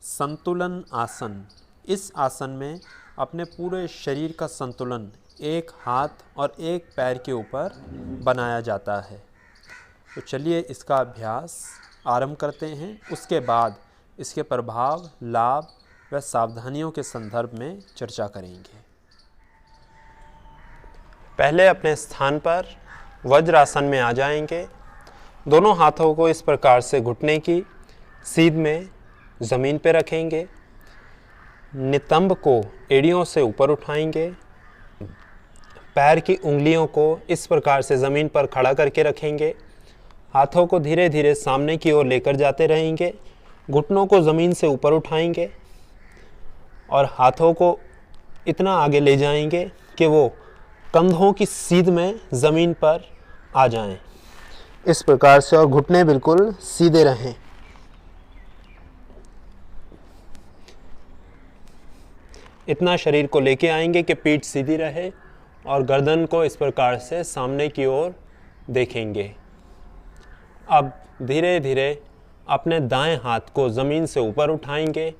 संतुलन आसन। इस आसन में अपने पूरे शरीर का संतुलन एक हाथ और एक पैर के ऊपर बनाया जाता है। तो चलिए इसका अभ्यास आरंभ करते हैं। उसके बाद इसके प्रभाव, लाभ व सावधानियों के संदर्भ में चर्चा करेंगे। पहले अपने स्थान पर वज्रासन में आ जाएंगे। दोनों हाथों को इस प्रकार से घुटने की सीध में ज़मीन पर रखेंगे। नितंब को एड़ियों से ऊपर उठाएंगे। पैर की उंगलियों को इस प्रकार से ज़मीन पर खड़ा करके रखेंगे। हाथों को धीरे धीरे सामने की ओर लेकर जाते रहेंगे। घुटनों को ज़मीन से ऊपर उठाएंगे और हाथों को इतना आगे ले जाएंगे कि वो कंधों की सीध में ज़मीन पर आ जाएं। इस प्रकार से, और घुटने बिल्कुल सीधे रहें। इतना शरीर को लेके आएंगे कि पीठ सीधी रहे और गर्दन को इस प्रकार से सामने की ओर देखेंगे। अब धीरे धीरे अपने दाएं हाथ को ज़मीन से ऊपर उठाएंगे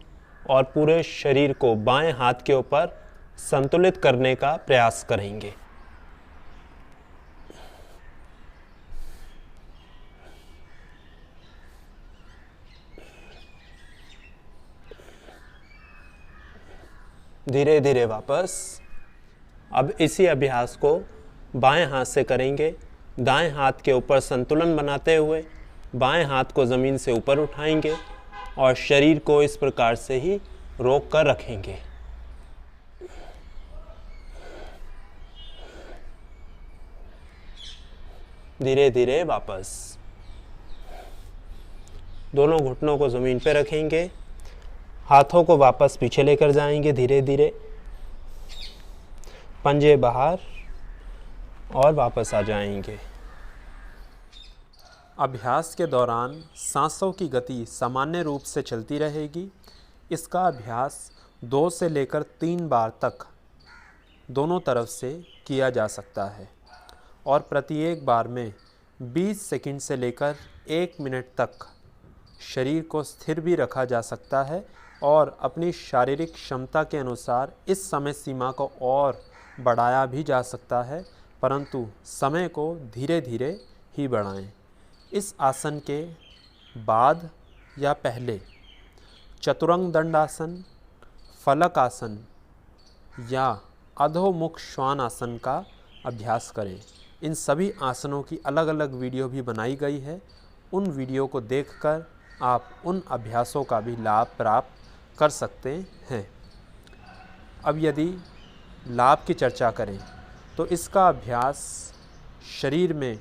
और पूरे शरीर को बाएं हाथ के ऊपर संतुलित करने का प्रयास करेंगे। धीरे धीरे वापस। अब इसी अभ्यास को बाएं हाथ से करेंगे। दाएं हाथ के ऊपर संतुलन बनाते हुए बाएं हाथ को ज़मीन से ऊपर उठाएंगे और शरीर को इस प्रकार से ही रोक कर रखेंगे। धीरे धीरे वापस। दोनों घुटनों को ज़मीन पर रखेंगे। हाथों को वापस पीछे लेकर जाएंगे। धीरे धीरे पंजे बाहर और वापस आ जाएंगे। अभ्यास के दौरान सांसों की गति सामान्य रूप से चलती रहेगी। इसका अभ्यास 2 से लेकर 3 बार तक दोनों तरफ से किया जा सकता है और प्रत्येक बार में 20 सेकंड से लेकर 1 मिनट तक शरीर को स्थिर भी रखा जा सकता है और अपनी शारीरिक क्षमता के अनुसार इस समय सीमा को और बढ़ाया भी जा सकता है, परंतु समय को धीरे धीरे ही बढ़ाएं। इस आसन के बाद या पहले चतुरंग दंडासन, फलक आसन या अधोमुख श्वान आसन का अभ्यास करें। इन सभी आसनों की अलग अलग वीडियो भी बनाई गई है। उन वीडियो को देखकर आप उन अभ्यासों का भी लाभ प्राप्त कर सकते हैं। अब यदि लाभ की चर्चा करें तो इसका अभ्यास शरीर में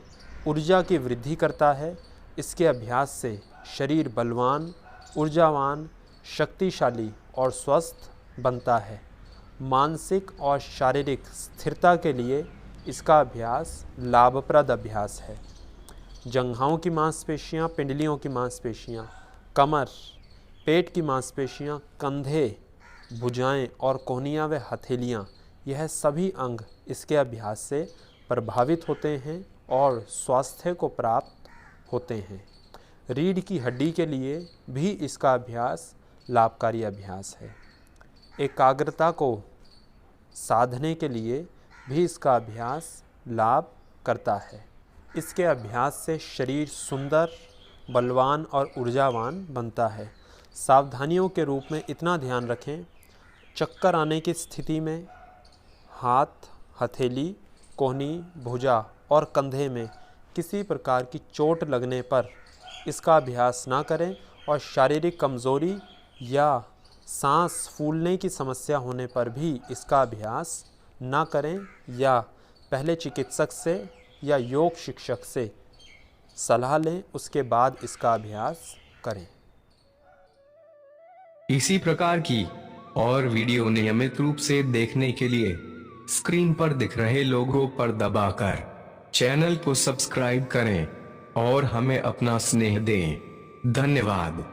ऊर्जा की वृद्धि करता है। इसके अभ्यास से शरीर बलवान, ऊर्जावान, शक्तिशाली और स्वस्थ बनता है। मानसिक और शारीरिक स्थिरता के लिए इसका अभ्यास लाभप्रद अभ्यास है। जंघाओं की मांसपेशियां, पिंडलियों की मांसपेशियां, कमर, पेट की मांसपेशियां, कंधे, भुजाएं और कोहनियां व हथेलियां, यह सभी अंग इसके अभ्यास से प्रभावित होते हैं और स्वास्थ्य को प्राप्त होते हैं। रीढ़ की हड्डी के लिए भी इसका अभ्यास लाभकारी अभ्यास है। एकाग्रता को साधने के लिए भी इसका अभ्यास लाभ करता है। इसके अभ्यास से शरीर सुंदर, बलवान और ऊर्जावान बनता है। सावधानियों के रूप में इतना ध्यान रखें, चक्कर आने की स्थिति में हाथ, हथेली, कोहनी, भुजा और कंधे में किसी प्रकार की चोट लगने पर इसका अभ्यास ना करें और शारीरिक कमज़ोरी या सांस फूलने की समस्या होने पर भी इसका अभ्यास ना करें या पहले चिकित्सक से या योग शिक्षक से सलाह लें, उसके बाद इसका अभ्यास करें। इसी प्रकार की और वीडियो नियमित रूप से देखने के लिए स्क्रीन पर दिख रहे लोगों पर दबाकर चैनल को सब्सक्राइब करें और हमें अपना स्नेह दें। धन्यवाद।